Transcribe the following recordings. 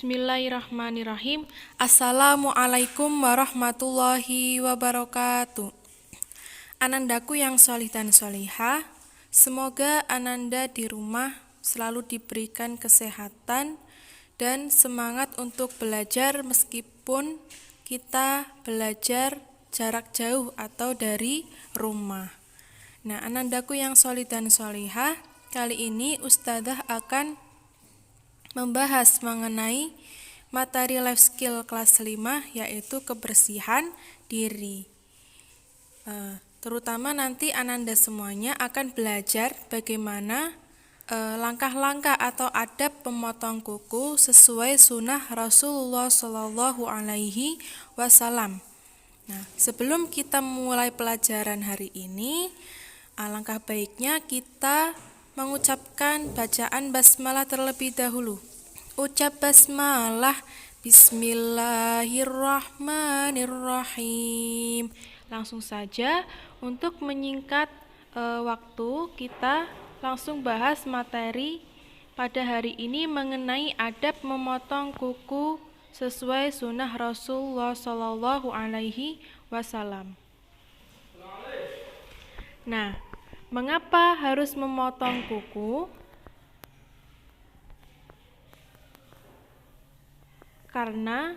Bismillahirrahmanirrahim. Assalamualaikum warahmatullahi wabarakatuh. Anandaku yang sholih dan sholihah, semoga Ananda di rumah selalu diberikan kesehatan dan semangat untuk belajar meskipun kita belajar jarak jauh atau dari rumah. Nah, Anandaku yang sholih dan sholihah, kali ini Ustadzah akan membahas mengenai materi life skill kelas 5, yaitu kebersihan diri. Terutama nanti Ananda semuanya akan belajar bagaimana langkah-langkah atau adab memotong kuku sesuai sunnah Rasulullah Shallallahu Alaihi Wasallam. Nah, sebelum kita memulai pelajaran hari ini, alangkah baiknya kita mengucapkan bacaan basmalah terlebih dahulu. Ucap basmalah. Bismillahirrahmanirrahim. Langsung saja, untuk menyingkat waktu, kita langsung bahas materi pada hari ini mengenai adab memotong kuku sesuai sunnah Rasulullah Shallallahu Alaihi Wasallam. Nah, mengapa harus memotong kuku? Karena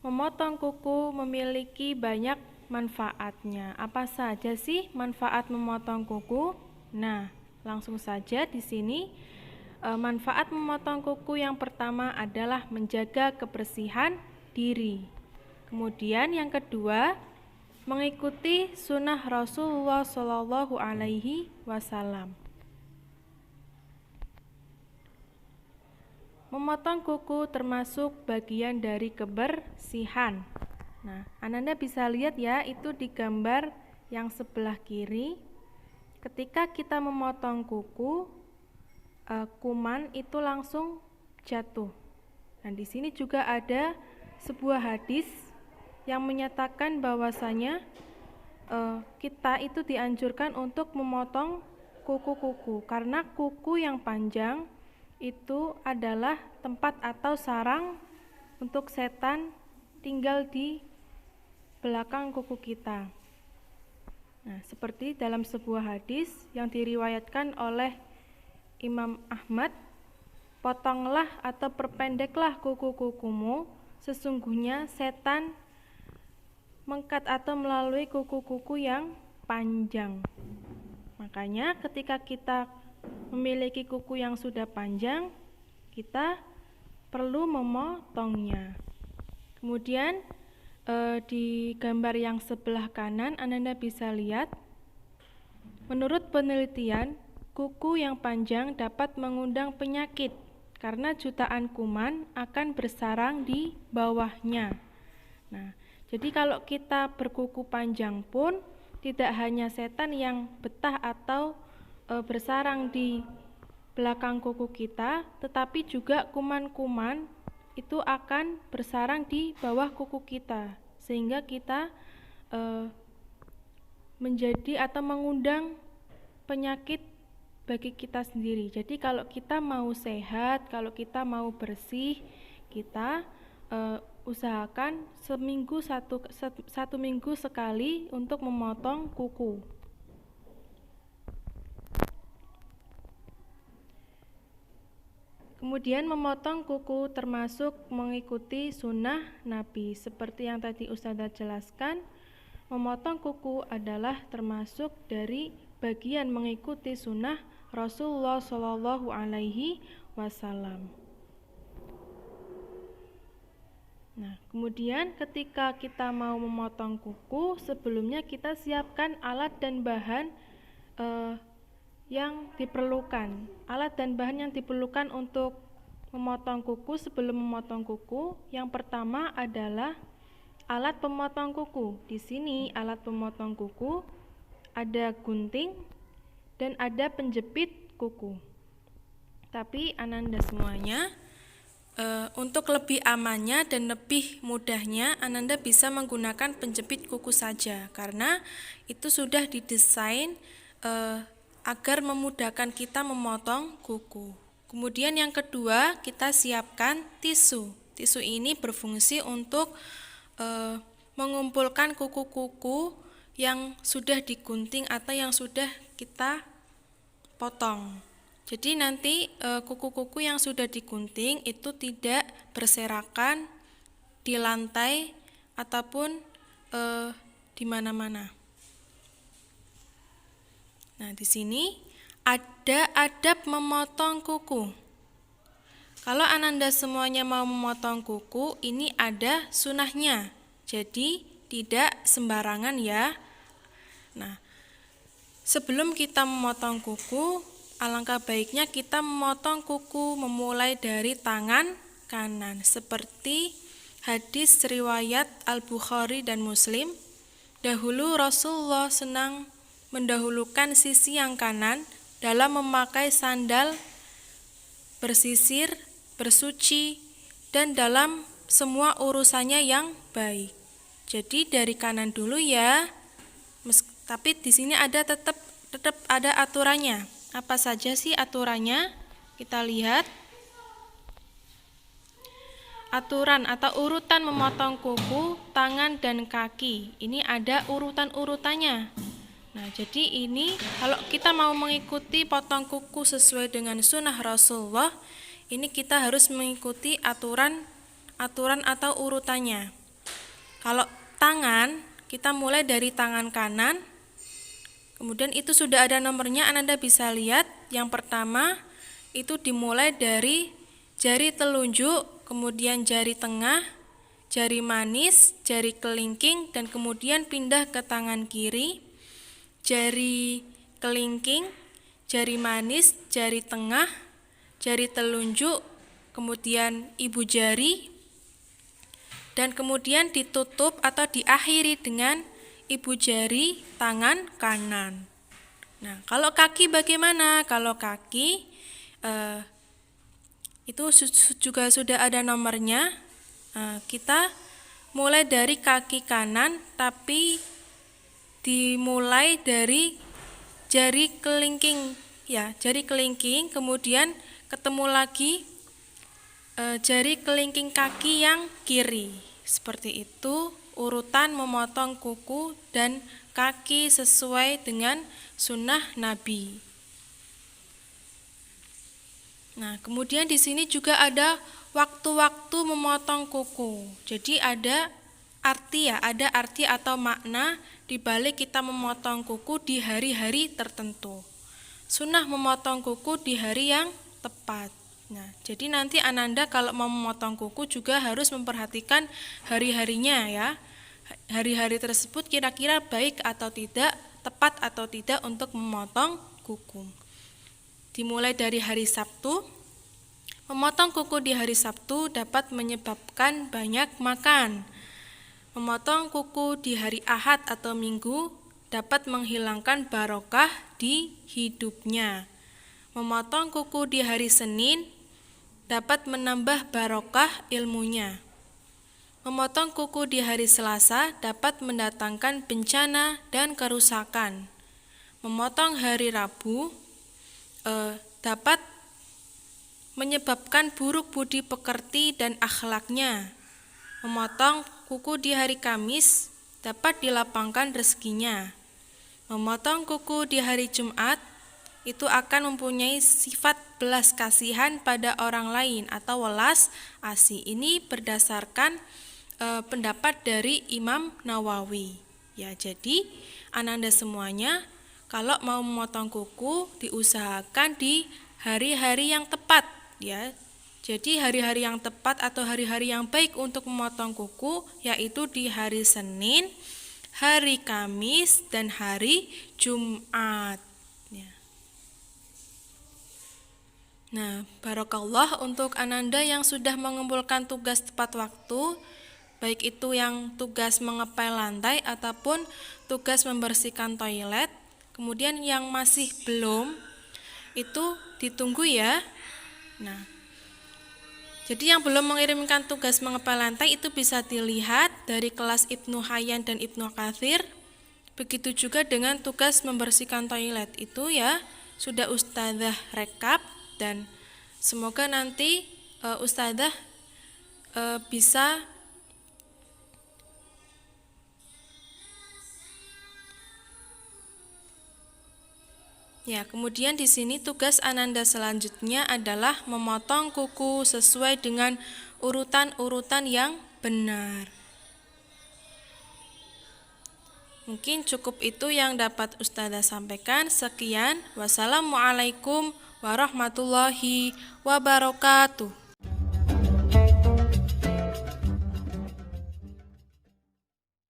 memotong kuku memiliki banyak manfaatnya. Apa saja sih manfaat memotong kuku? Nah, langsung saja di sini. Manfaat memotong kuku yang pertama adalah menjaga kebersihan diri. Kemudian yang kedua, mengikuti sunnah Rasulullah Shallallahu Alaihi Wasallam. Memotong kuku termasuk bagian dari kebersihan. Nah, Ananda bisa lihat ya, itu di gambar yang sebelah kiri. Ketika kita memotong kuku, kuman itu langsung jatuh. Dan di sini juga ada sebuah hadis yang menyatakan bahwasanya kita itu dianjurkan untuk memotong kuku-kuku, karena kuku yang panjang itu adalah tempat atau sarang untuk setan tinggal di belakang kuku kita. Nah, seperti dalam sebuah hadis yang diriwayatkan oleh Imam Ahmad, potonglah atau perpendeklah kuku-kukumu, sesungguhnya setan mengkat atau melalui kuku-kuku yang panjang. Makanya ketika kita memiliki kuku yang sudah panjang, kita perlu memotongnya. Kemudian di gambar yang sebelah kanan Anda bisa lihat, menurut penelitian, kuku yang panjang dapat mengundang penyakit karena jutaan kuman akan bersarang di bawahnya. Nah, jadi kalau kita berkuku panjang pun tidak hanya setan yang betah atau bersarang di belakang kuku kita, tetapi juga kuman-kuman itu akan bersarang di bawah kuku kita, sehingga kita menjadi atau mengundang penyakit bagi kita sendiri. Jadi kalau kita mau sehat, kalau kita mau bersih, kita usahakan satu minggu sekali untuk memotong kuku. Kemudian memotong kuku termasuk mengikuti sunnah Nabi. Seperti yang tadi Ustadzah jelaskan, memotong kuku adalah termasuk dari bagian mengikuti sunnah Rasulullah Shallallahu Alaihi Wasallam. Nah, kemudian ketika kita mau memotong kuku, sebelumnya kita siapkan alat dan bahan yang diperlukan. Alat dan bahan yang diperlukan untuk memotong kuku sebelum memotong kuku, yang pertama adalah alat pemotong kuku. Di sini alat pemotong kuku ada gunting dan ada penjepit kuku. Tapi Ananda semuanya, untuk lebih amannya dan lebih mudahnya, Ananda bisa menggunakan penjepit kuku saja, karena itu sudah didesain agar memudahkan kita memotong kuku. Kemudian yang kedua, kita siapkan tisu. Tisu ini berfungsi untuk mengumpulkan kuku-kuku yang sudah digunting atau yang sudah kita potong. Jadi nanti kuku-kuku yang sudah digunting itu tidak berserakan di lantai ataupun di mana-mana. Nah, di sini ada adab memotong kuku. Kalau Ananda semuanya mau memotong kuku, ini ada sunahnya. Jadi tidak sembarangan ya. Nah, sebelum kita memotong kuku, alangkah baiknya kita memotong kuku memulai dari tangan kanan. Seperti hadis riwayat Al-Bukhari dan Muslim, dahulu Rasulullah senang mendahulukan sisi yang kanan dalam memakai sandal, bersisir, bersuci, dan dalam semua urusannya yang baik. Jadi dari kanan dulu ya. Tapi di sini ada tetap ada aturannya. Apa saja sih aturannya? Kita lihat. Aturan atau urutan memotong kuku, tangan dan kaki. Ini ada urutan-urutannya. Nah, jadi ini kalau kita mau mengikuti potong kuku sesuai dengan sunnah Rasulullah, ini kita harus mengikuti aturan atau urutannya. Kalau tangan, kita mulai dari tangan kanan, kemudian itu sudah ada nomornya, Anda bisa lihat. Yang pertama itu dimulai dari jari telunjuk, kemudian jari tengah, jari manis, jari kelingking, dan kemudian pindah ke tangan kiri, jari kelingking, jari manis, jari tengah, jari telunjuk, kemudian ibu jari, dan kemudian ditutup atau diakhiri dengan ibu jari tangan kanan. Nah, kalau kaki bagaimana? Kalau kaki itu juga sudah ada nomornya. Kita mulai dari kaki kanan, tapi dimulai dari jari kelingking, ya, jari kelingking, kemudian ketemu lagi jari kelingking kaki yang kiri. Seperti itu urutan memotong kuku dan kaki sesuai dengan sunnah Nabi. Nah, kemudian di sini juga ada waktu-waktu memotong kuku. Jadi ada arti ya, ada arti atau makna di balik kita memotong kuku di hari-hari tertentu. Sunnah memotong kuku di hari yang tepat. Nah, jadi nanti Ananda kalau mau memotong kuku juga harus memperhatikan hari-harinya ya. Hari-hari tersebut kira-kira baik atau tidak, tepat atau tidak untuk memotong kuku. Dimulai dari hari Sabtu. Memotong kuku di hari Sabtu dapat menyebabkan banyak makan. Memotong kuku di hari Ahad atau Minggu dapat menghilangkan barokah di hidupnya. Memotong kuku di hari Senin dapat menambah barokah ilmunya. Memotong kuku di hari Selasa dapat mendatangkan bencana dan kerusakan. Memotong hari Rabu dapat menyebabkan buruk budi pekerti dan akhlaknya. Memotong kuku di hari Kamis dapat dilapangkan rezekinya. Memotong kuku di hari Jumat itu akan mempunyai sifat belas kasihan pada orang lain atau welas asih. Ini berdasarkan pendapat dari Imam Nawawi. Ya, jadi Ananda semuanya kalau mau memotong kuku diusahakan di hari-hari yang tepat ya. Jadi hari-hari yang tepat atau hari-hari yang baik untuk memotong kuku yaitu di hari Senin, hari Kamis, dan hari Jumat. Ya. Nah, barokallah untuk Ananda yang sudah mengumpulkan tugas tepat waktu, baik itu yang tugas mengepel lantai ataupun tugas membersihkan toilet. Kemudian yang masih belum, itu ditunggu ya. Nah, jadi yang belum mengirimkan tugas mengepel lantai itu bisa dilihat dari kelas Ibnu Hayyan dan Ibnu Katsir. Begitu juga dengan tugas membersihkan toilet itu ya, sudah Ustadzah rekap dan semoga nanti Ustadzah bisa ya. Kemudian di sini tugas Ananda selanjutnya adalah memotong kuku sesuai dengan urutan-urutan yang benar. Mungkin cukup itu yang dapat Ustazah sampaikan. Sekian, wassalamualaikum warahmatullahi wabarakatuh.